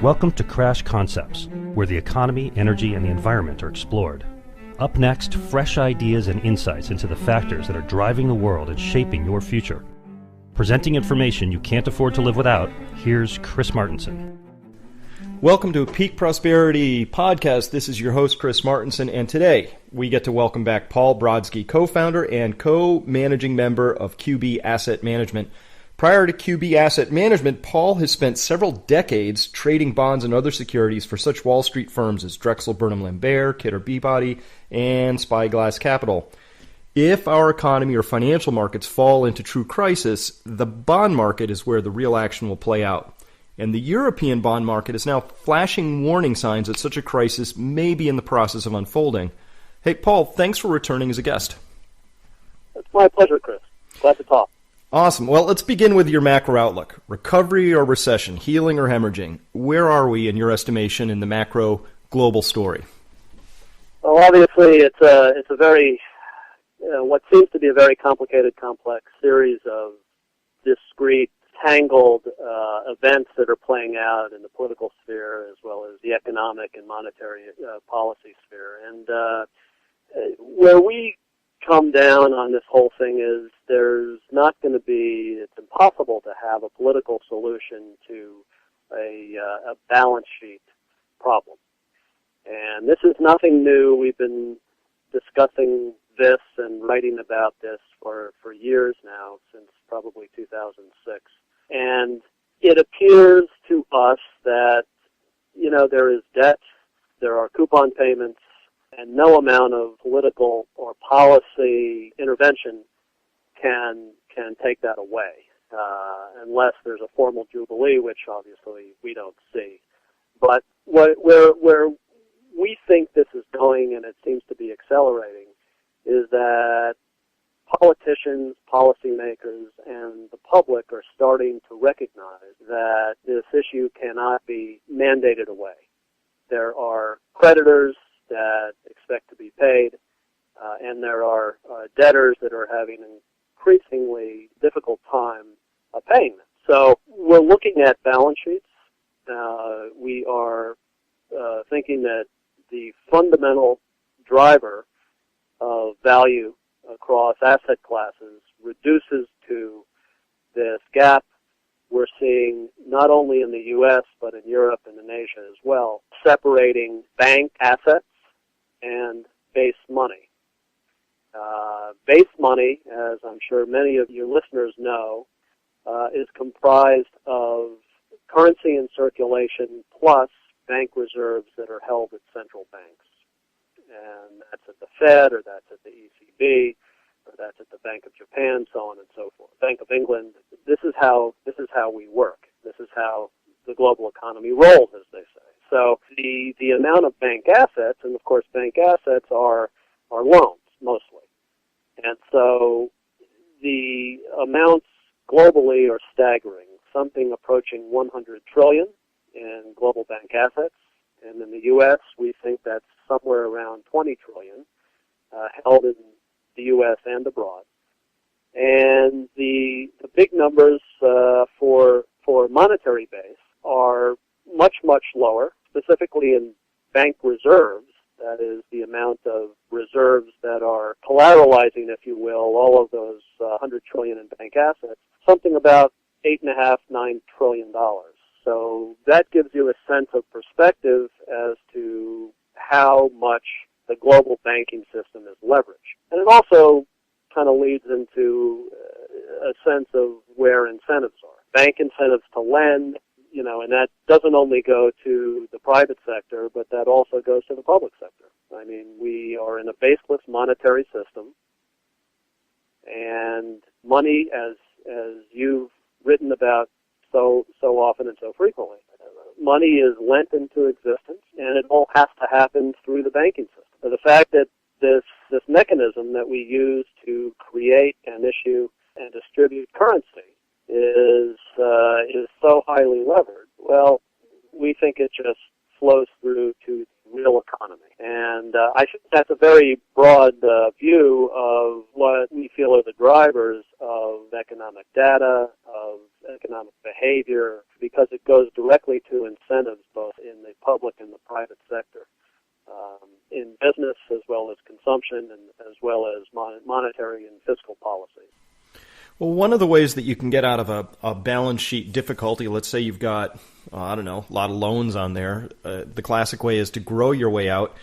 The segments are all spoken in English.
Welcome to Crash Concepts, where the economy, energy, and the environment are explored. Up next, fresh ideas and insights into the factors that are driving the world and shaping your future. Presenting information you can't afford to live without, here's Chris Martenson. Welcome to Peak Prosperity Podcast. This is your host, Chris Martenson, and today we get to welcome back Paul Brodsky, co-founder and co-managing member of QB Asset Management. Prior to QB Asset Management, Paul has spent several decades trading bonds and other securities for such Wall Street firms as Drexel Burnham Lambert, Kidder Peabody, and Spyglass Capital. If our economy or financial markets fall into true crisis, the bond market is where the real action will play out. And the European bond market is now flashing warning signs that such a crisis may be in the process of unfolding. Hey, Paul, thanks for returning as a guest. It's my pleasure, Chris. Glad to talk. Awesome. Well, let's begin with your macro outlook. Recovery or recession, healing or hemorrhaging? Where are we in your estimation in the macro global story? Well, obviously, it's a very, what seems to be a very complicated, complex series of discrete, tangled events that are playing out in the political sphere as well as the economic and monetary policy sphere. And where we come down on this whole thing is there's not going to be, it's impossible to have a political solution to a balance sheet problem. And this is nothing new. We've been discussing this and writing about this for years now, since probably 2006. And it appears to us that, you know, there is debt, there are coupon payments, and no amount of political or policy intervention can take that away, unless there's a formal jubilee, which obviously we don't see. But where we think this is going, and it seems to be accelerating, is that politicians, policymakers, and the public are starting to recognize that this issue cannot be mandated away. There are creditors that expect to be paid, and there are debtors that are having an increasingly difficult time paying them. So we're looking at balance sheets. We are thinking that the fundamental driver of value across asset classes reduces to this gap we're seeing not only in the U.S. but in Europe and in Asia as well, separating bank assets and base money. Base money, as I'm sure many of your listeners know, is comprised of currency in circulation plus bank reserves that are held at central banks. And that's at the Fed, or that's at the ECB, or that's at the Bank of Japan, so on and so forth. Bank of England. This is how we work. This is how the global economy rolls, as they say. So the amount of bank assets, and of course bank assets are loans mostly, and so the amounts globally are staggering. Something approaching 100 trillion in global bank assets. And in the U.S., we think that's somewhere around 20 trillion held in the U.S. and abroad. And the big numbers for monetary base are much, much lower, specifically in bank reserves. That is the amount of reserves that are collateralizing, if you will, all of those 100 trillion in bank assets, something about $8.5, $9 trillion. So that gives you a sense of perspective as to how much the global banking system is leveraged. And it also kind of leads into a sense of where incentives are. Bank incentives to lend, you know, and that doesn't only go to the private sector, but that also goes to the public sector. I mean, we are in a baseless monetary system, and money, as you've written about so often and so frequently, money is lent into existence, and it all has to happen through the banking system. So the fact that this mechanism that we use to create and issue and distribute currency is so highly levered, well, we think it just flows through to the real economy. And I think that's a very broad view of what we feel are the drivers of economic data, of economic behavior, behavior because it goes directly to incentives both in the public and the private sector, in business as well as consumption and as well as monetary and fiscal policy. Well, one of the ways that you can get out of a balance sheet difficulty, let's say you've got, a lot of loans on there, the classic way is to grow your way out.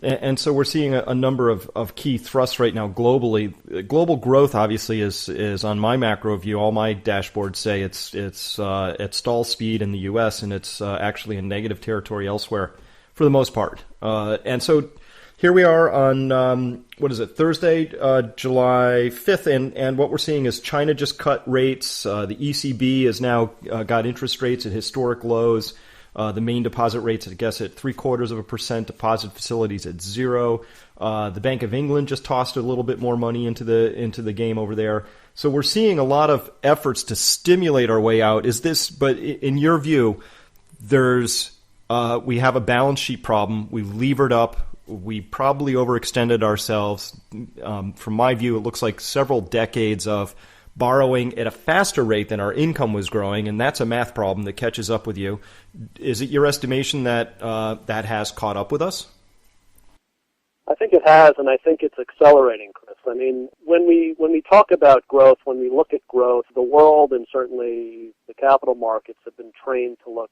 And so we're seeing a number of key thrusts right now globally. Global growth, obviously, is on my macro view. All my dashboards say it's at stall speed in the U.S., and it's actually in negative territory elsewhere for the most part. And so here we are on, Thursday, July 5th, and what we're seeing is China just cut rates. The ECB has now got interest rates at historic lows. The main deposit rates, I guess, at 0.75%, deposit facilities at 0. The Bank of England just tossed a little bit more money into the game over there. So we're seeing a lot of efforts to stimulate our way out. But in your view, we have a balance sheet problem. We levered up. We probably overextended ourselves. From my view, it looks like several decades of borrowing at a faster rate than our income was growing, and that's a math problem that catches up with you. Is it your estimation that that has caught up with us? I think it has, and I think it's accelerating, Chris. I mean, when we talk about growth, when we look at growth, the world and certainly the capital markets have been trained to look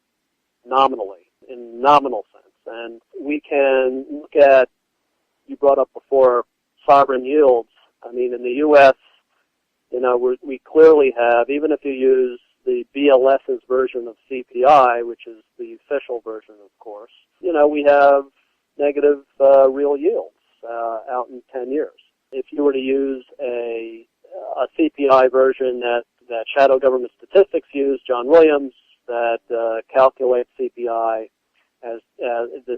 nominally, in nominal sense. And we can look at, you brought up before, sovereign yields. I mean, in the U.S., we clearly have, even if you use the BLS's version of CPI, which is the official version, of course, we have negative real yields out in 10 years. If you were to use a CPI version that Shadow Government Statistics use, John Williams, that calculates CPI as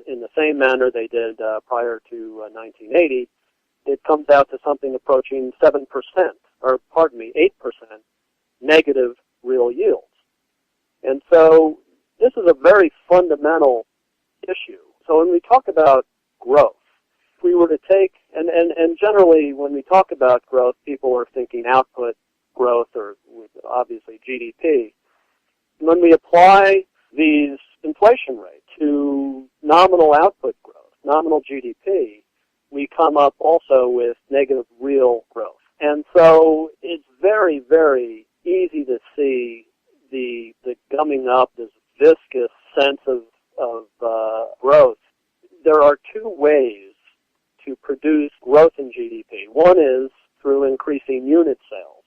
in the same manner they did prior to 1980, it comes out to something approaching 7%, or 8% negative real yields. And so this is a very fundamental issue. So when we talk about growth, if we were to take, and generally when we talk about growth, people are thinking output growth or obviously GDP. When we apply these inflation rates to nominal output growth, nominal GDP, we come up also with negative real growth. And so it's very, very easy to see the gumming up, this viscous sense of growth. There are two ways to produce growth in GDP. One is through increasing unit sales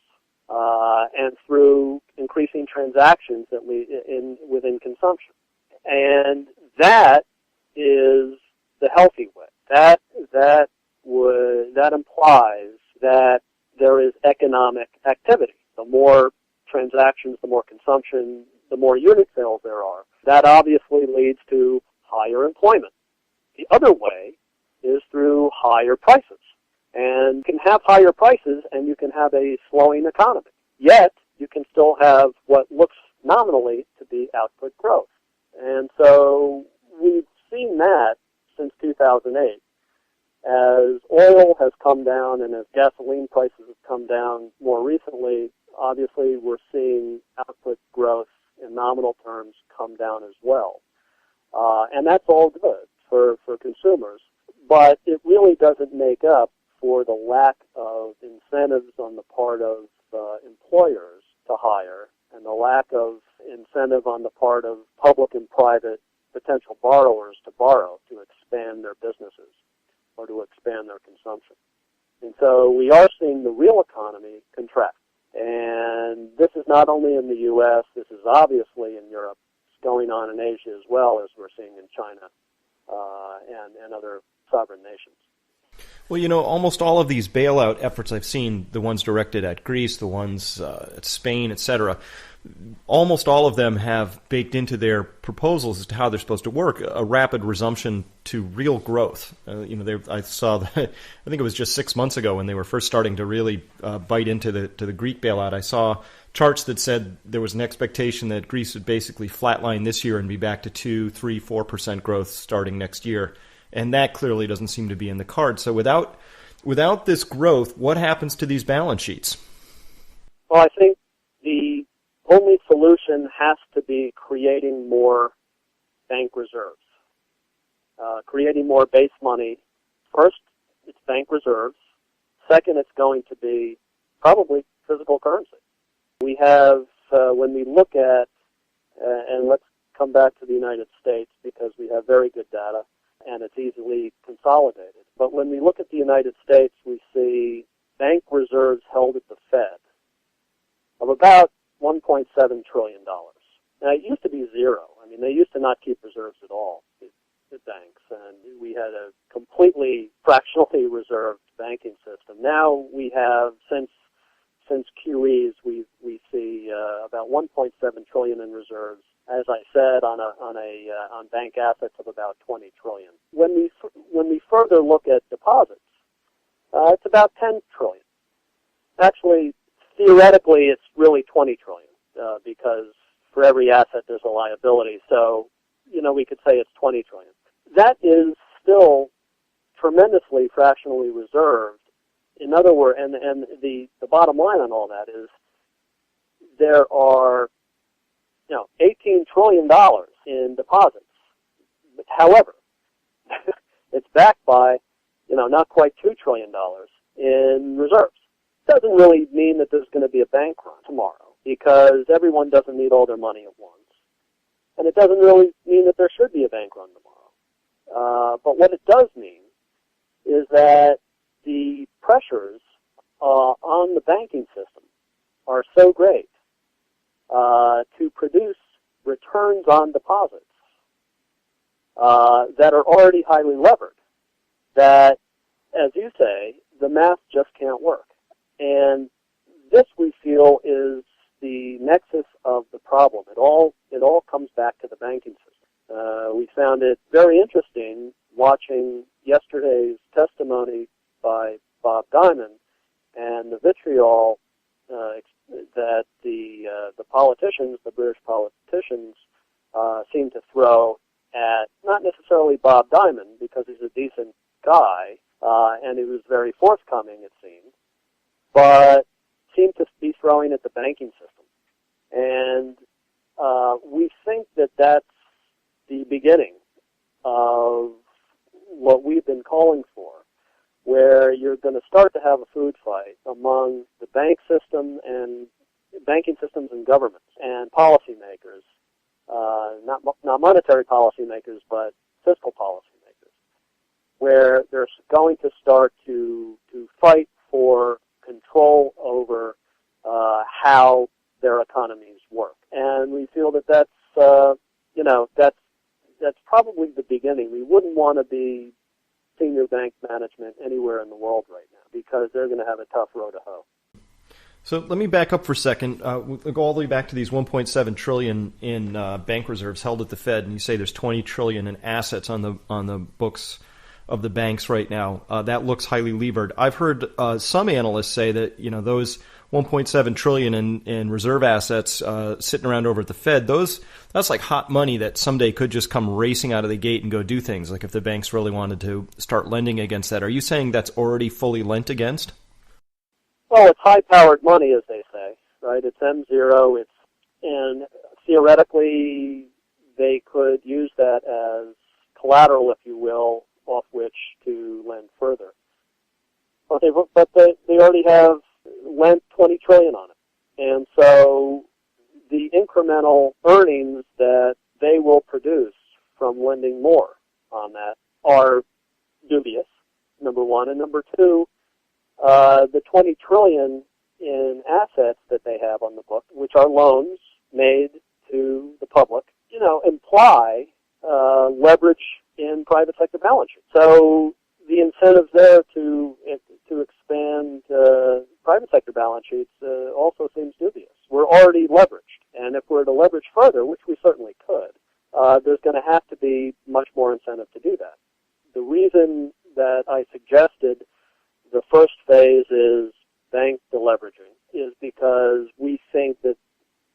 and through increasing transactions within consumption. And that is the healthy way. That implies that there is economic activity. The more transactions, the more consumption, the more unit sales there are. That obviously leads to higher employment. The other way is through higher prices. And you can have higher prices and you can have a slowing economy. Yet, you can still have what looks nominally to be output growth. And so we've seen that since 2008. As oil has come down and as gasoline prices have come down more recently, obviously we're seeing output growth in nominal terms come down as well. And that's all good for consumers, but it really doesn't make up for the lack of incentives on the part of employers to hire and the lack of incentive on the part of public and private potential borrowers to borrow to expand their businesses or to expand their consumption. And so we are seeing the real economy contract. And this is not only in the U.S., this is obviously in Europe. It's going on in Asia as well, as we're seeing in China and other sovereign nations. Well, almost all of these bailout efforts I've seen, the ones directed at Greece, the ones at Spain, etc., almost all of them have baked into their proposals as to how they're supposed to work a rapid resumption to real growth. I saw that, I think it was just 6 months ago when they were first starting to really bite into the Greek bailout. I saw charts that said there was an expectation that Greece would basically flatline this year and be back to 2, 3, 4% growth starting next year. And that clearly doesn't seem to be in the cards. So without this growth, what happens to these balance sheets? Well, I think the only solution has to be creating more bank reserves, creating more base money. First, it's bank reserves. Second, it's going to be probably physical currency. We have, when we look at, and let's come back to the United States because we have very good data and it's easily consolidated. But when we look at the United States, we see bank reserves held at the Fed of about $1.7 trillion. Now, it used to be zero. I mean, they used to not keep reserves at all, the banks, and we had a completely fractionally reserved banking system. Now we have, since QEs, we see about 1.7 trillion in reserves. As I said, on bank assets of about 20 trillion. When we further look at deposits, it's about 10 trillion. Actually, theoretically, it's really 20 trillion because for every asset there's a liability. So, we could say it's 20 trillion. That is still tremendously fractionally reserved. In other words, and the bottom line on all that is there are $18 trillion in deposits. However, it's backed by not quite $2 trillion in reserves. Doesn't really mean that there's going to be a bank run tomorrow because everyone doesn't need all their money at once. And it doesn't really mean that there should be a bank run tomorrow. But what it does mean is that the pressures on the banking system are so great to produce returns on deposits that are already highly levered that, as you say, the math just can't work. And this, we feel, is the nexus of the problem. It all comes back to the banking system. We found it very interesting watching yesterday's testimony by Bob Diamond and the vitriol that the politicians, the British politicians, seem to throw at not necessarily Bob Diamond because he's a decent guy and he was very forthcoming, it seemed, but seem to be throwing at the banking system. And we think that that's the beginning of what we've been calling for, where you're going to start to have a food fight among the bank system and banking systems and governments and policymakers, not monetary policymakers, but fiscal policymakers, where they're going to start to fight for control over how their economies work. And we feel that that's probably the beginning. We wouldn't want to be senior bank management anywhere in the world right now because they're going to have a tough row to hoe. So let me back up for a second. We'll go all the way back to these 1.7 trillion in bank reserves held at the Fed, and you say there's 20 trillion in assets on the books of the banks right now. That looks highly levered. I've heard some analysts say that those 1.7 trillion in reserve assets sitting around over at the Fed, that's like hot money that someday could just come racing out of the gate and go do things, like if the banks really wanted to start lending against that. Are you saying that's already fully lent against? Well, it's high-powered money, as they say, right? It's M0, and theoretically they could use that as collateral, if you will, off which to lend further. But they already have lent 20 trillion on it. And so the incremental earnings that they will produce from lending more on that are dubious, number one. And number two, the 20 trillion in assets that they have on the book, which are loans made to the public, imply leverage in private sector balance sheets. So the incentive there to expand private sector balance sheets also seems dubious. We're already leveraged, and if we're to leverage further, which we certainly could, there's going to have to be much more incentive to do that. The reason that I suggested the first phase is bank deleveraging is because we think that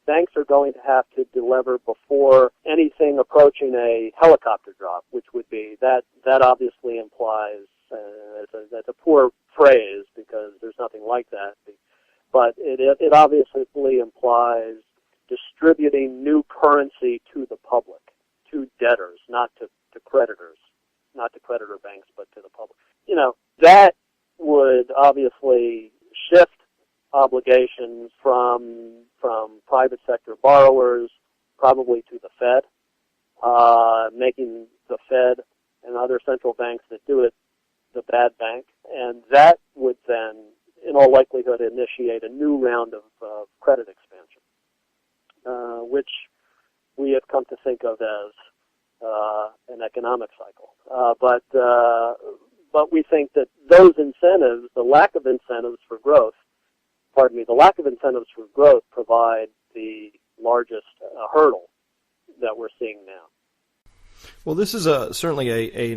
banks are going to have to delever before anything approaching a helicopter drop, which would be that obviously implies that's a poor phrase because there's nothing like that, but it obviously implies distributing new currency to the public, to debtors, not to creditors, not to creditor banks, but to the public. That would obviously shift obligations from private sector borrowers probably to the Fed, making the Fed and other central banks that do it the bad bank, and that would then, in all likelihood, initiate a new round of credit expansion, which we have come to think of as an economic cycle. But we think that those incentives, the lack of incentives for growth provide the largest hurdle that we're seeing now. Well, this is certainly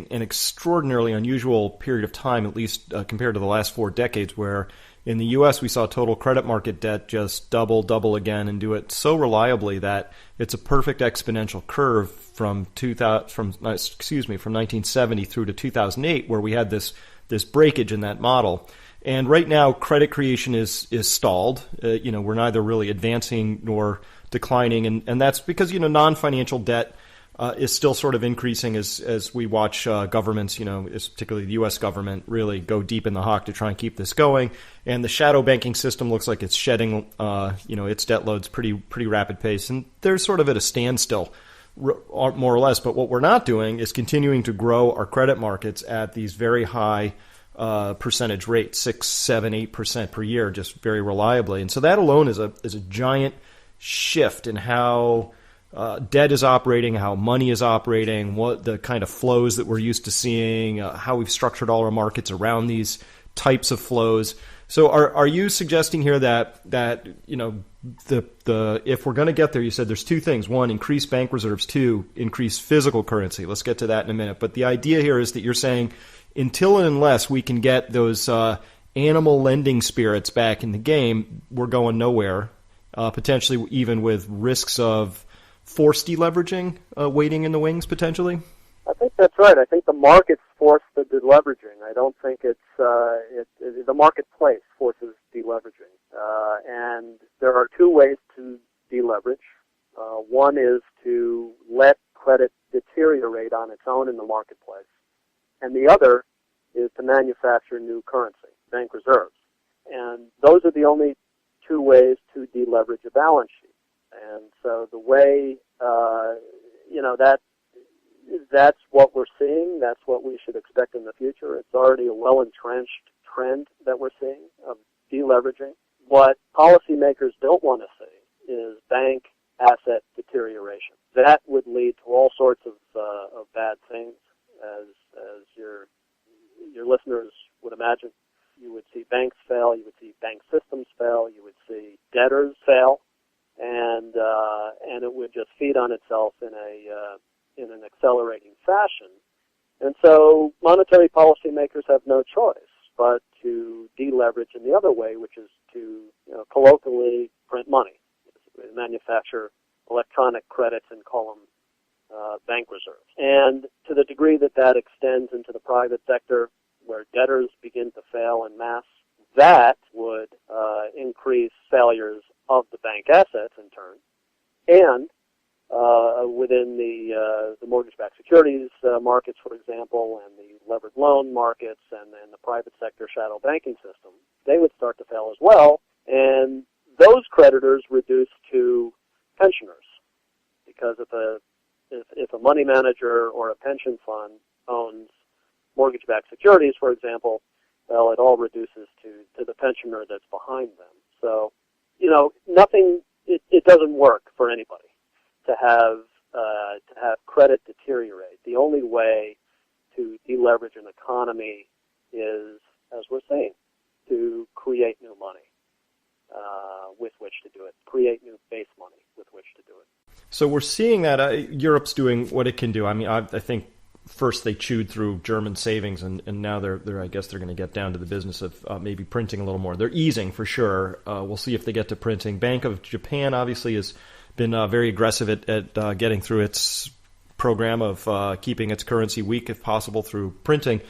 an extraordinarily unusual period of time, at least compared to the last 4 decades, where in the U.S. we saw total credit market debt just double again, and do it so reliably that it's a perfect exponential curve from 1970 through to 2008, where we had this breakage in that model. And right now, credit creation is stalled. We're neither really advancing nor declining, and that's because non-financial debt is still sort of increasing as we watch governments, particularly the U.S. government, really go deep in the hawk to try and keep this going. And the shadow banking system looks like it's shedding, its debt loads pretty rapid pace. And they're sort of at a standstill, more or less. But what we're not doing is continuing to grow our credit markets at these very high percentage rates, 6, 7, 8% per year, just very reliably. And so that alone is a giant shift in how debt is operating, how money is operating, what the kind of flows that we're used to seeing, how we've structured all our markets around these types of flows. So are you suggesting here that if we're going to get there, you said there's 2 things. 1, increase bank reserves. 2, increase physical currency. Let's get to that in a minute. But the idea here is that you're saying until and unless we can get those animal lending spirits back in the game, we're going nowhere, potentially even with risks of forced deleveraging waiting in the wings, potentially? I think that's right. I think the markets force the deleveraging. I don't think it's the marketplace forces deleveraging. And there are 2 ways to deleverage. One is to let credit deteriorate on its own in the marketplace, and the other is to manufacture new currency, bank reserves. And those are the only 2 ways to deleverage a balance sheet. And so the way, that's what we're seeing. That's what we should expect in the future. It's already a well-entrenched trend that we're seeing of deleveraging. What policymakers don't want to see is bank asset deterioration. That would lead to all sorts of bad things, as your listeners would imagine. You would see banks fail. You would see bank systems fail. You would see debtors fail. And it would just feed on itself in an accelerating fashion. And so monetary policymakers have no choice but to deleverage in the other way, which is to colloquially print money, manufacture electronic credits and call them bank reserves. And to the degree that extends into the private sector, where debtors begin to fail en masse, that would increase failures of the bank assets in turn, and within the mortgage-backed securities markets, for example, and the leveraged loan markets, and the private sector shadow banking system, they would start to fail as well, and those creditors reduce to pensioners, because if a money manager or a pension fund owns mortgage-backed securities, for example, well, it all reduces to the pensioner that's behind them. So, it doesn't work for anybody to have credit deteriorate. The only way to deleverage an economy is, as we're saying, to create new money with which to do it, create new base money with which to do it. So we're seeing that Europe's doing what it can do. I mean, I think first they chewed through German savings, and now they're I guess they're going to get down to the business of maybe printing a little more. They're easing for sure. We'll see if they get to printing. Bank of Japan obviously has been very aggressive at getting through its program of keeping its currency weak if possible through printing.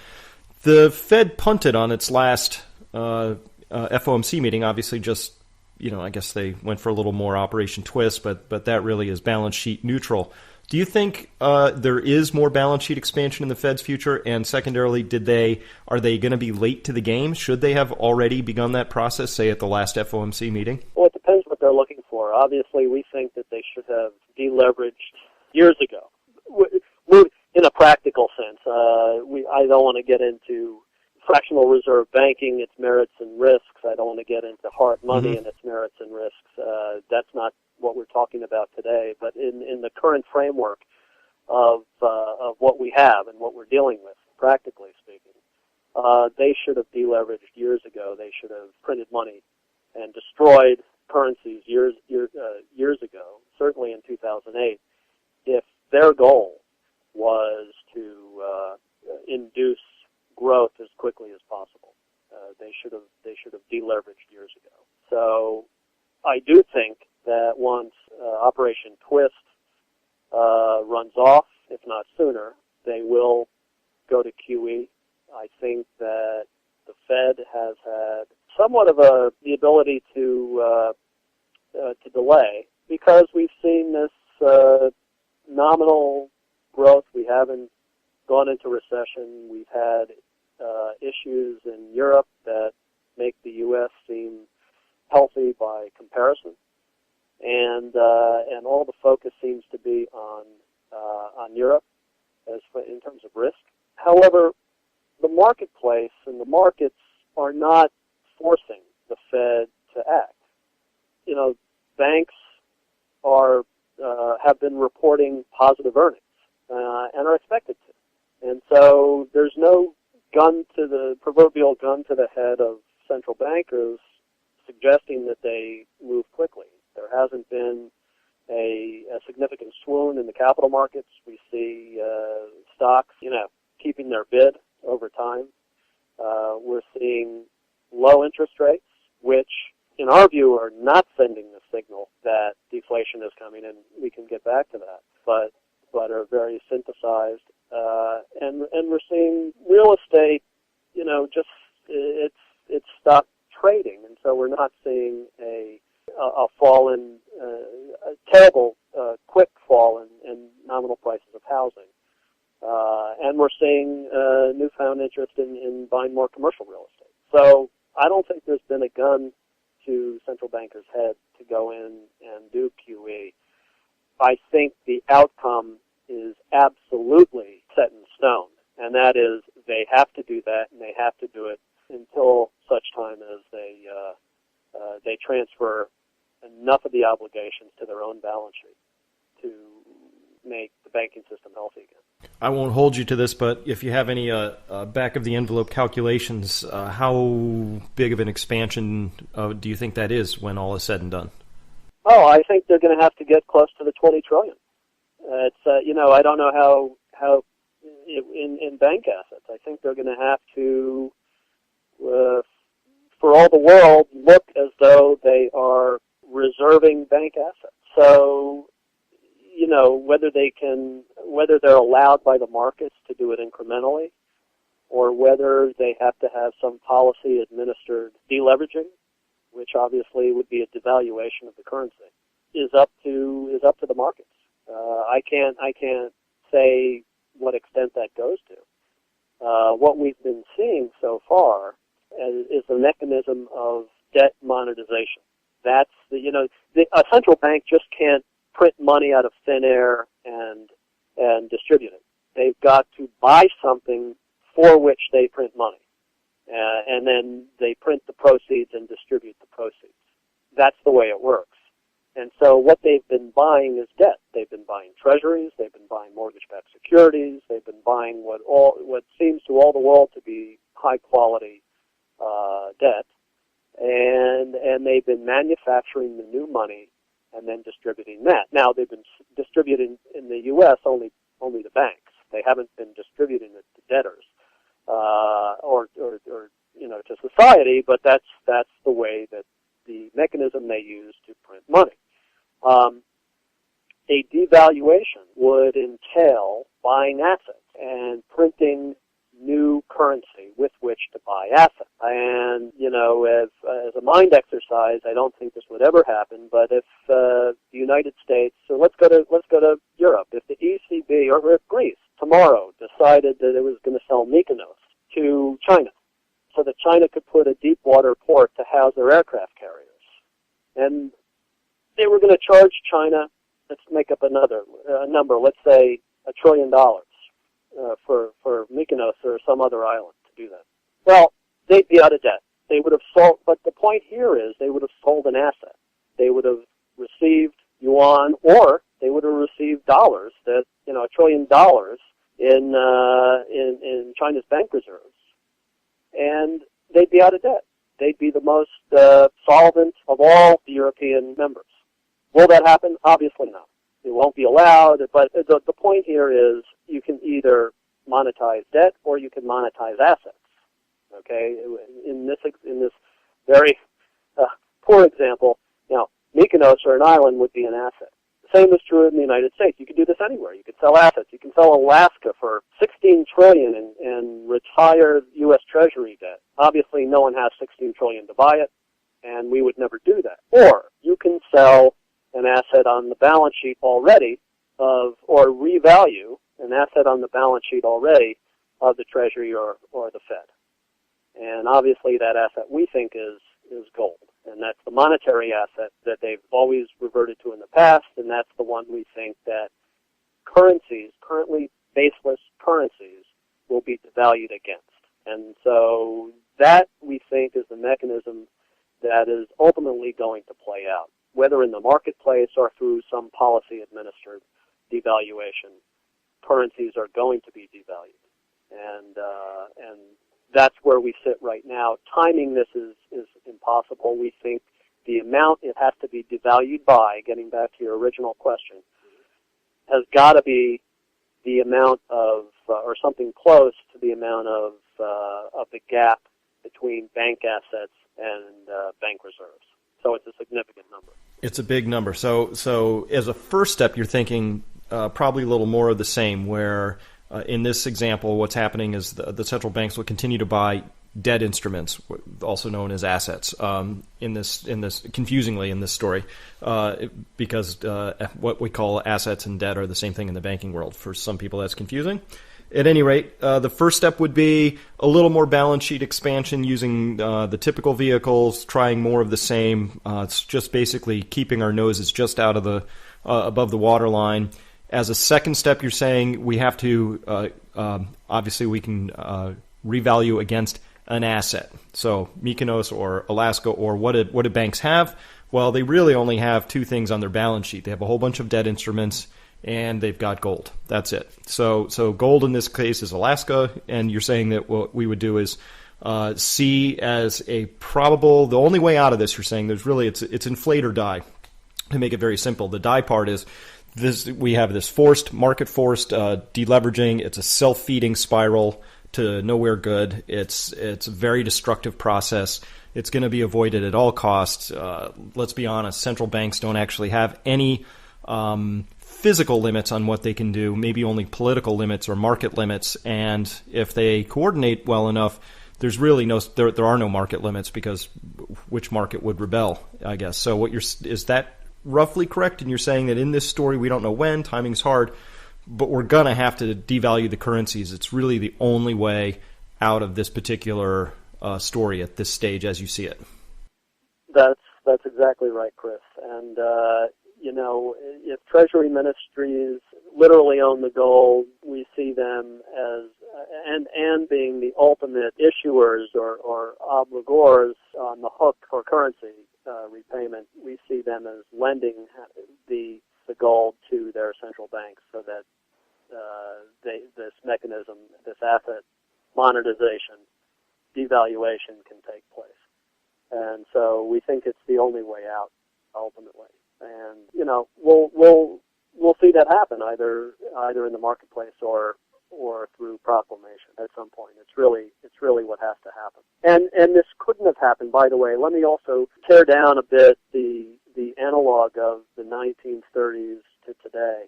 The Fed punted on its last FOMC meeting, obviously just I guess they went for a little more Operation Twist, but that really is balance sheet neutral. Do you think there is more balance sheet expansion in the Fed's future? And secondarily, are they going to be late to the game? Should they have already begun that process, say at the last FOMC meeting? Well, it depends what they're looking for. Obviously, we think that they should have deleveraged years ago. In a practical sense, I don't want to get into fractional reserve banking, its merits and risks. I don't want to get into hard money and its merits and risks. That's not what we're talking about today. But in the current framework of what we have and what we're dealing with, practically speaking, they should have deleveraged years ago. They should have printed money and destroyed currencies years ago, certainly in 2008, if their goal was to induce growth as quickly as possible. They should have deleveraged years ago. So I do think that once Operation Twist runs off, if not sooner, they will go to QE. I think that the Fed has had somewhat of the ability to delay, because we've seen this nominal growth. We haven't gone into recession. We've had issues in Europe that make the U.S. seem healthy by comparison, and all the focus seems to be on Europe in terms of risk. However, the marketplace and the markets are not forcing the Fed to act. Banks have been reporting positive earnings and are expected to, and so there's no proverbial gun to the head of central bankers suggesting that they move quickly. There hasn't been a significant swoon in the capital markets. We see stocks, keeping their bid over time. We're seeing low interest rates, which, in our view, are not sending the signal that deflation is coming, and we can get back to that, but are very synthesized. And we're seeing real estate, it's stopped trading, and so we're not seeing a fall in a terrible quick fall in nominal prices of housing, and we're seeing newfound interest in buying more commercial real estate. So I don't think there's been a gun to central bankers' head to go in and do QE. I think the outcome is absolutely set in stone, and that is they have to do that, and they have to do it until such time as they transfer enough of the obligations to their own balance sheet to make the banking system healthy again. I won't hold you to this, but if you have any back-of-the-envelope calculations, how big of an expansion do you think that is when all is said and done? Oh, I think they're going to have to get close to the $20 trillion. It's I don't know how in bank assets. I think they're going to have to, for all the world, look as though they are reserving bank assets. So, whether they're allowed by the markets to do it incrementally, or whether they have to have some policy administered deleveraging, which obviously would be a devaluation of the currency, is up to the markets. I can't say what extent that goes to. What we've been seeing so far is the mechanism of debt monetization. That's a central bank just can't print money out of thin air and distribute it. They've got to buy something for which they print money, and then they print the proceeds and distribute the proceeds. That's the way it works. And so what they've been buying is debt. They've been buying treasuries. They've been buying mortgage-backed securities. They've been buying what seems to all the world to be high-quality debt, and they've been manufacturing the new money and then distributing that. Now they've been distributing in the U.S. only to banks. They haven't been distributing it to debtors or to society. But that's the way that the mechanism they use to print money. A devaluation would entail buying assets and printing new currency with which to buy assets. And, as a mind exercise, I don't think this would ever happen, but if the United States, so let's go to Europe, if the ECB or if Greece tomorrow decided that it was going to sell Mykonos to China so that China could put a deep water port to house their aircraft carriers, and they were going to charge China, let's make up another number, let's say $1 trillion for Mykonos or some other island to do that. Well, they'd be out of debt. They would have sold, but the point here is they would have sold an asset. They would have received yuan, or they would have received dollars, that $1 trillion in China's bank reserves, and they'd be out of debt. They'd be the most solvent of all the European members. Will that happen? Obviously not. It won't be allowed, but the point here is you can either monetize debt or you can monetize assets. Okay? In this very poor example, Mykonos or an island would be an asset. The same is true in the United States. You could do this anywhere. You could sell assets. You can sell Alaska for $16 trillion and retire U.S. Treasury debt. Obviously, no one has $16 trillion to buy it, and we would never do that. Or you can sell an asset on the balance sheet already or revalue an asset on the balance sheet already of the Treasury or the Fed. And obviously that asset we think is gold. And that's the monetary asset that they've always reverted to in the past, and that's the one we think that currencies, currently baseless currencies, will be devalued against. And so that, we think, is the mechanism that is ultimately going to play out, whether in the marketplace or through some policy-administered devaluation. Currencies are going to be devalued. And that's where we sit right now. Timing this is impossible. We think the amount it has to be devalued by, getting back to your original question, has got to be the amount of, or something close to the amount of the gap between bank assets and bank reserves. So it's a significant number. It's a big number. So as a first step, you're thinking probably a little more of the same, where in this example, what's happening is the central banks will continue to buy debt instruments, also known as assets, in this confusingly in this story, because what we call assets and debt are the same thing in the banking world. For some people, that's confusing. At any rate, the first step would be a little more balance sheet expansion using the typical vehicles, trying more of the same. It's just basically keeping our noses just out of the above the waterline. As a second step, you're saying we have to obviously we can revalue against an asset. So Mykonos or Alaska, or what do banks have? Well, they really only have two things on their balance sheet. They have a whole bunch of debt instruments, and they've got gold. That's it. So gold in this case is Alaska, and you're saying that what we would do is see as a probable, the only way out of this, you're saying there's really, it's inflate or die. To make it very simple, the die part is this: we have this market-forced deleveraging. It's a self-feeding spiral to nowhere good. It's a very destructive process. It's going to be avoided at all costs. Let's be honest, central banks don't actually have any physical limits on what they can do, maybe only political limits or market limits. And if they coordinate well enough, there's really there are no market limits, because which market would rebel, I guess. So is that roughly correct? And you're saying that in this story, we don't know when, timing's hard, but we're going to have to devalue the currencies. It's really the only way out of this particular story at this stage as you see it. That's exactly right, Chris. And, if Treasury ministries literally own the gold, we see them as, and being the ultimate issuers or obligors on the hook for currency repayment, we see them as lending the gold to their central banks so that this mechanism, this asset monetization, devaluation can take place. And so we think it's the only way out, ultimately. And we'll see that happen either in the marketplace or through proclamation at some point. It's really what has to happen. And this couldn't have happened, by the way. Let me also tear down a bit the analog of the 1930s to today.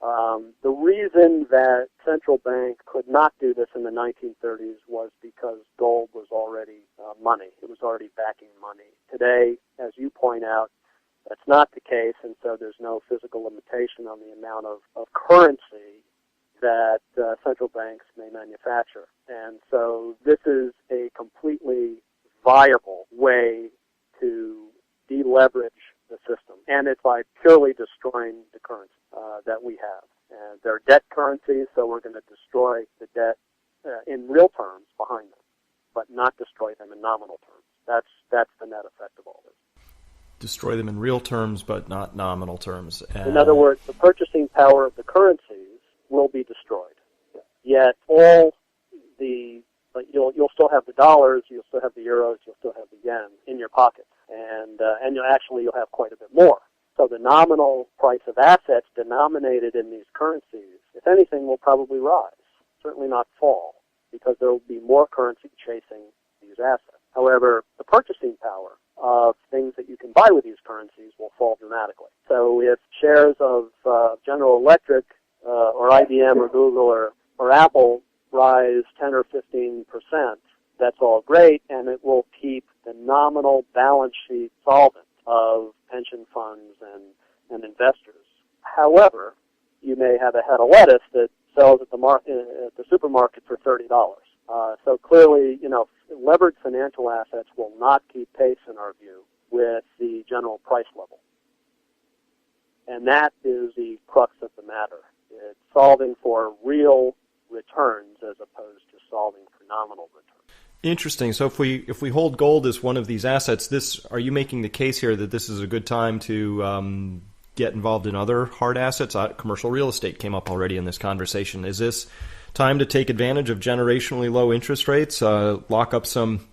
The reason that central bank could not do this in the 1930s was because gold was already money. It was already backing money. Today, as you point out, that's not the case, and so there's no physical limitation on the amount of currency that central banks may manufacture. And so this is a completely viable way to deleverage the system, and it's by purely destroying the currency that we have. And they're debt currencies, so we're going to destroy the debt in real terms behind them, but not destroy them in nominal terms. That's the net effect of all this. Destroy them in real terms, but not nominal terms. And in other words, the purchasing power of the currencies will be destroyed. Yet all the you'll still have the dollars, you'll still have the euros, you'll still have the yen in your pocket, and you'll have quite a bit more. So the nominal price of assets denominated in these currencies, if anything, will probably rise, certainly not fall, because there will be more currency chasing these assets. However, the purchasing power of things that you can buy with these currencies will fall dramatically. So if shares of General Electric or IBM or Google or Apple rise 10 or 15%, that's all great, and it will keep the nominal balance sheet solvent of pension funds and investors. However, you may have a head of lettuce that sells at the supermarket for $30. So clearly, levered financial assets will not keep pace, in our view, with the general price level. And that is the crux of the matter. It's solving for real returns as opposed to solving for nominal returns. Interesting. So if we hold gold as one of these assets, are you making the case here that this is a good time to get involved in other hard assets? Commercial real estate came up already in this conversation. Is this time to take advantage of generationally low interest rates, lock up some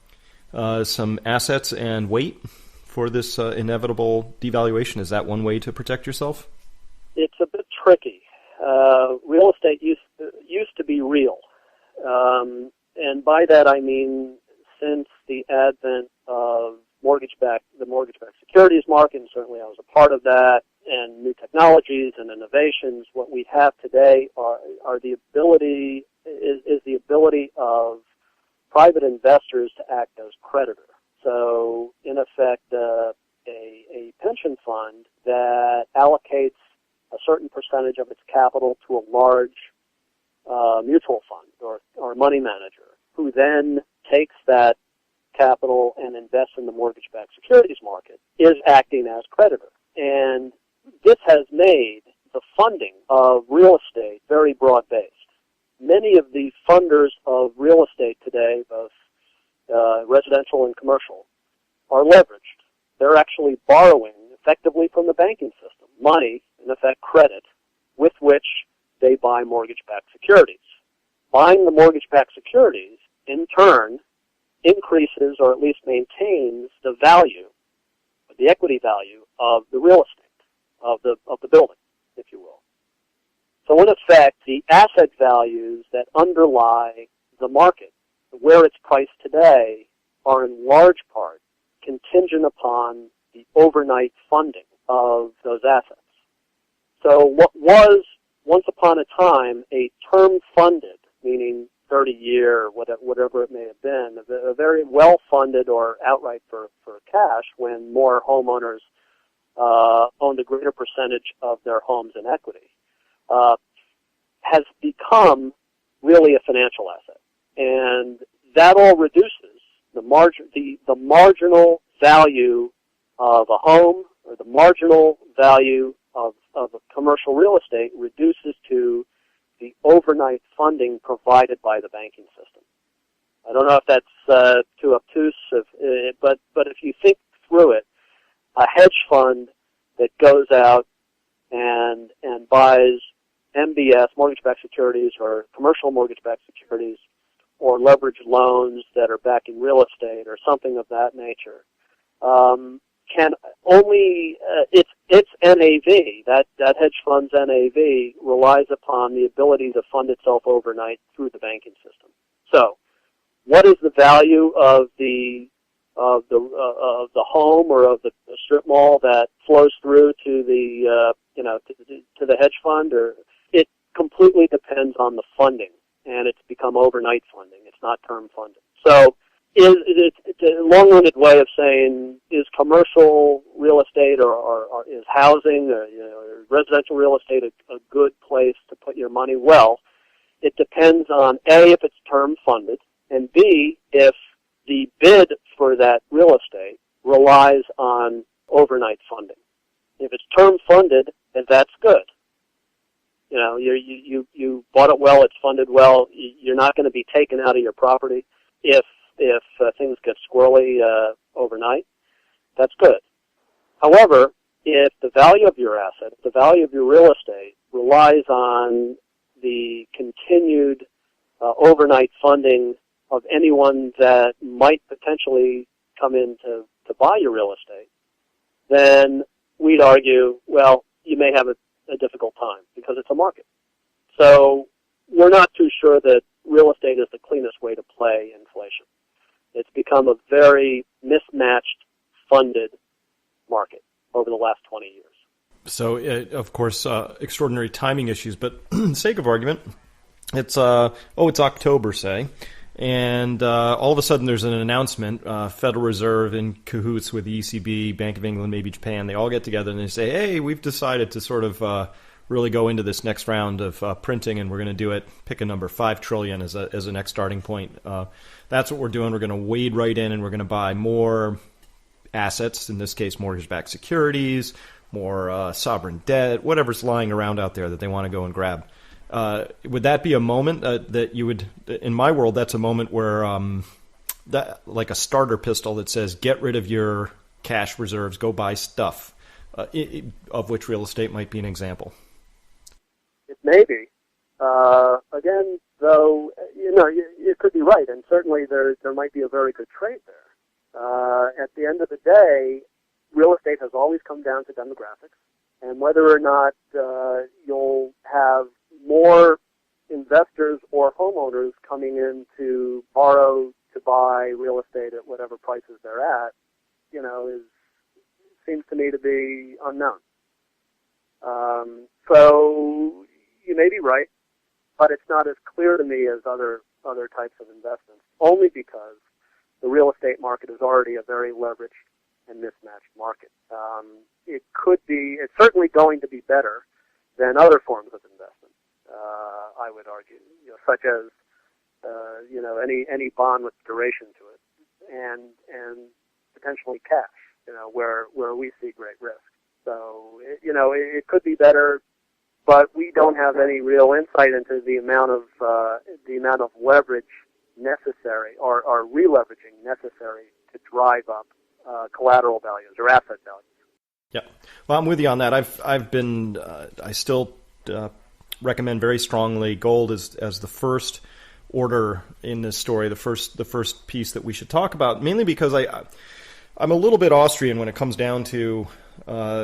assets and wait for this inevitable devaluation? Is that one way to protect yourself? It's a bit tricky. Real estate used to be real. And by that I mean since the advent of the mortgage-backed securities market, and certainly I was a part of that, and new technologies and innovations, what we have today are the ability of private investors to act as creditor. So in effect, a pension fund that allocates a certain percentage of its capital to a large mutual fund or money manager, who then takes that capital and invests in the mortgage-backed securities market, is acting as creditor. And this has made the funding of real estate very broad-based. Many of the funders of real estate today, both residential and commercial, are leveraged. They're actually borrowing effectively from the banking system, money, in effect credit, with which they buy mortgage-backed securities. Buying the mortgage-backed securities, in turn, increases or at least maintains the value, the equity value of the real estate, of the building, if you will. So in effect, the asset values that underlie the market, where it's priced today, are in large part contingent upon the overnight funding of those assets. So what was, once upon a time, a term-funded, meaning 30-year, whatever it may have been, a very well-funded or outright for cash when more homeowners owned a greater percentage of their homes in equity, has become really a financial asset. And that all reduces the marginal value of a home, or the marginal value of a commercial real estate reduces to the overnight funding provided by the banking system. I don't know if that's too obtuse, but if you think through it, a hedge fund that goes out and buys MBS, mortgage-backed securities, or commercial mortgage-backed securities, or leveraged loans that are backing real estate, or something of that nature, can only its NAV, that hedge fund's NAV, relies upon the ability to fund itself overnight through the banking system. So, what is the value of the home or of the strip mall that flows through to the to the hedge fund? Or it completely depends on the funding, and it's become overnight funding. It's not term funding. So it's a long-winded way of saying, is commercial real estate or is housing or, or residential real estate a good place to put your money? Well, it depends on A, if it's term funded, and B, if the bid for that real estate relies on overnight funding. If it's term funded, then that's good. You bought it well, it's funded well. You're not going to be taken out of your property if things get squirrely overnight. That's good. However, if the value of your asset, the value of your real estate relies on the continued overnight funding of anyone that might potentially come in to buy your real estate, then we'd argue, well, you may have a difficult time because it's a market. So we're not too sure that real estate is the cleanest way to play inflation. It's become a very mismatched funded market over the last 20 years. So, of course, extraordinary timing issues, but for the sake of argument, it's October, say, and all of a sudden there's an announcement, Federal Reserve in cahoots with the ECB, Bank of England, maybe Japan, they all get together and they say, hey, we've decided to sort of really go into this next round of printing, and we're going to do it, pick a number, $5 trillion as a next starting point. That's what we're doing. We're going to wade right in and we're going to buy more assets, in this case mortgage-backed securities, more sovereign debt, whatever's lying around out there that they want to go and grab. Would that be a moment that you would, in my world, that's a moment where, that like a starter pistol that says, get rid of your cash reserves, go buy stuff, of which real estate might be an example? It may be. Again, though, you could be right, and certainly there might be a very good trade there. At the end of the day, real estate has always come down to demographics, and whether or not you'll have more investors or homeowners coming in to borrow to buy real estate at whatever prices they're at, seems to me to be unknown. So you may be right, but it's not as clear to me as other types of investments, only because the real estate market is already a very leveraged and mismatched market. It's certainly going to be better than other forms of investment, I would argue, such as, any bond with duration to it, and potentially cash, where we see great risk. So, it could be better, but we don't have any real insight into the amount of leverage necessary or re-leveraging necessary to drive up collateral values or asset values. Yeah, well, I'm with you on that. I still recommend very strongly gold as the first order in this story, the first piece that we should talk about, mainly because I'm a little bit Austrian when it comes down to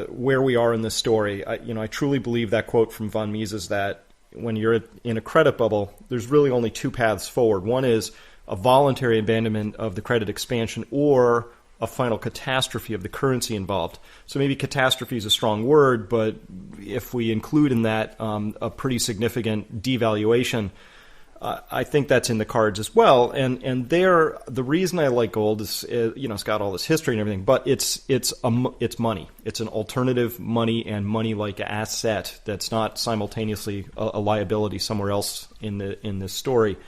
where we are in this story. I truly believe that quote from von Mises that when you're in a credit bubble, there's really only two paths forward. One is a voluntary abandonment of the credit expansion or a final catastrophe of the currency involved. So maybe catastrophe is a strong word, but if we include in that a pretty significant devaluation, I think that's in the cards as well. And there, the reason I like gold is, it's got all this history and everything, but it's money. It's an alternative money and money-like asset that's not simultaneously a liability somewhere else in this story.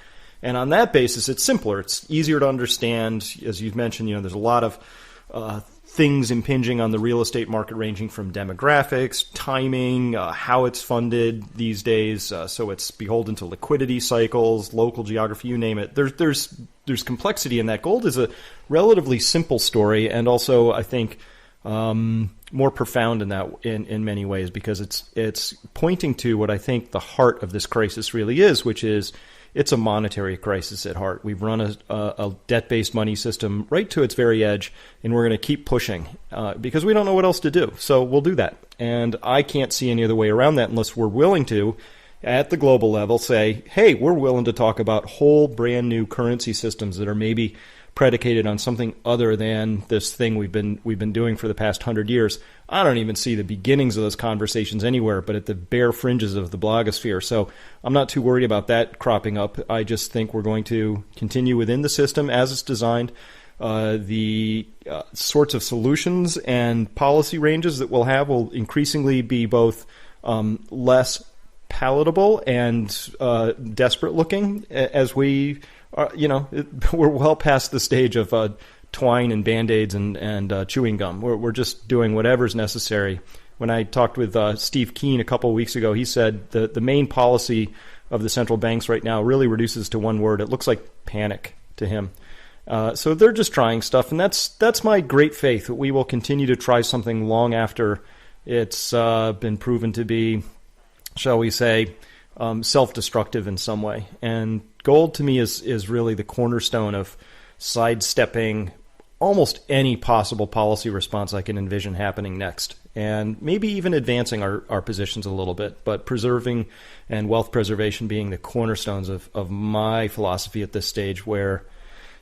And on that basis, it's simpler. It's easier to understand. As you've mentioned, there's a lot of things impinging on the real estate market, ranging from demographics, timing, how it's funded these days. So it's beholden to liquidity cycles, local geography, you name it. There's complexity in that. Gold is a relatively simple story, and also I think more profound in many ways, because it's pointing to what I think the heart of this crisis really is, which is it's a monetary crisis at heart. We've run a debt-based money system right to its very edge, and we're going to keep pushing because we don't know what else to do. So we'll do that. And I can't see any other way around that unless we're willing to, at the global level, say, hey, we're willing to talk about whole brand new currency systems that are maybe predicated on something other than this thing we've been doing for the past 100 years. I don't even see the beginnings of those conversations anywhere, but at the bare fringes of the blogosphere. So I'm not too worried about that cropping up. I just think we're going to continue within the system as it's designed. The sorts of solutions and policy ranges that we'll have will increasingly be both less palatable and desperate looking as we are, we're well past the stage of twine and Band-Aids and chewing gum. We're just doing whatever's necessary. When I talked with Steve Keen a couple of weeks ago, he said the main policy of the central banks right now really reduces to one word. It looks like panic to him. So they're just trying stuff, and that's my great faith that we will continue to try something long after it's been proven to be, shall we say, self-destructive in some way. And gold to me is really the cornerstone of sidestepping almost any possible policy response I can envision happening next, and maybe even advancing our positions a little bit, but preserving and wealth preservation being the cornerstones of my philosophy at this stage, where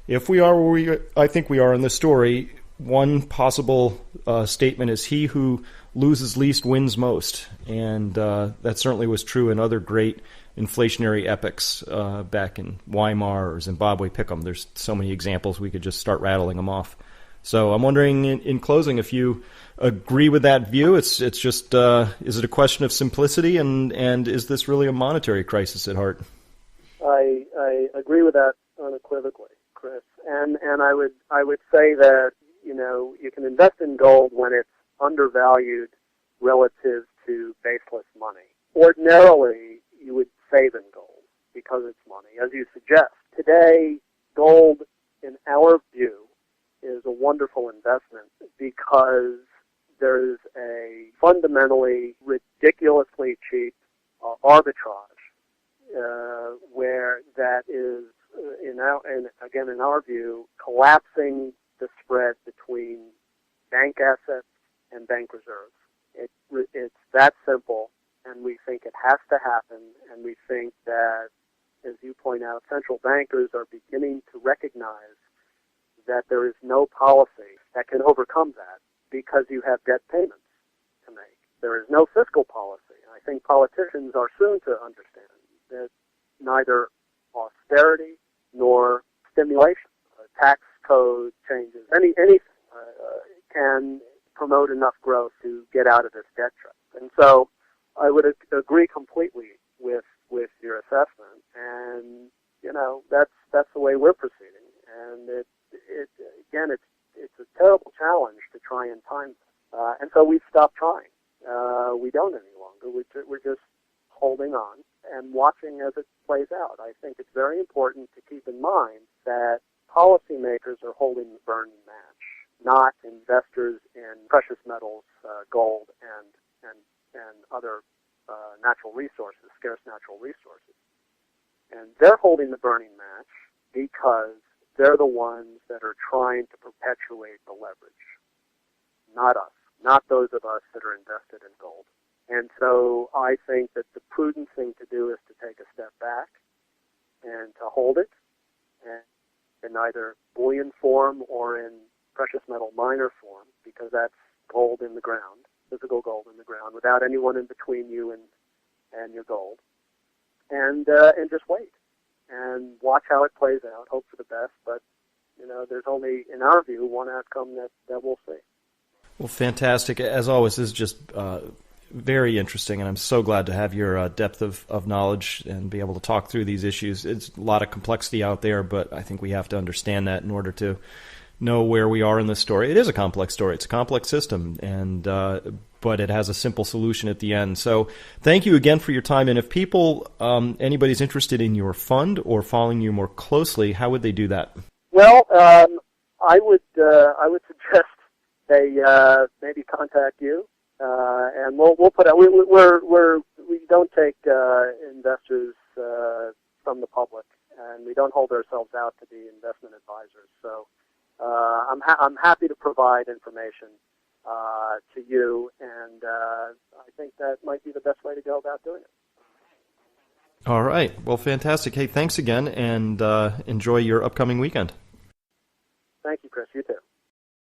if we are where I think we are in this story, one possible statement is he who loses least wins most. And that certainly was true in other great inflationary epics back in Weimar or Zimbabwe Pick'em. There's so many examples, we could just start rattling them off. So I'm wondering, in closing, if you agree with that view. It's just, is it a question of simplicity, and is this really a monetary crisis at heart? I agree with that unequivocally, Chris. And I would say that, you can invest in gold when it's undervalued relative to baseless money. Ordinarily, you would save in gold because it's money, as you suggest. Today, gold, in our view, is a wonderful investment because there's a fundamentally ridiculously cheap arbitrage where that is, in our view, collapsing the spread between bank assets and bank reserves. It's that simple, and we think it has to happen, and we think that, as you point out, central bankers are beginning to recognize that there is no policy that can overcome that because you have debt payments to make. There is no fiscal policy. I think politicians are soon to understand that neither austerity nor stimulation, tax code changes, anything can promote enough growth to get out of this debt trap. And so I would agree completely with your assessment, and that's the way we're proceeding. And it's a terrible challenge to try and time this. And so we've stopped trying. We don't any longer. We're just holding on and watching as it plays out. I think it's very important to keep in mind that policymakers are holding the burning match, not investors in precious metals, gold, and other natural resources, scarce natural resources. And they're holding the burning match because they're the ones that are trying to perpetuate the leverage, not us, not those of us that are invested in gold. And so I think that the prudent thing to do is to take a step back and to hold it, and in either bullion form or in precious metal miner form, because that's gold in the ground, physical gold in the ground, without anyone in between you and your gold, and just wait and watch how it plays out. Hope for the best, but there's only, in our view, one outcome that we'll see. Well, fantastic. As always, this is just very interesting, and I'm so glad to have your depth of knowledge and be able to talk through these issues. It's a lot of complexity out there, but I think we have to understand that in order to know where we are in this story. It is a complex story. It's a complex system, and but it has a simple solution at the end. So thank you again for your time. And if people, anybody's interested in your fund or following you more closely, how would they do that? Well, I would suggest they maybe contact you, and we'll put out. We don't take investors from the public, and we don't hold ourselves out to be investment advisors. So I'm happy to provide information to you, and I think that might be the best way to go about doing it. All right. Well, fantastic. Hey, thanks again, and enjoy your upcoming weekend. Thank you, Chris. You too.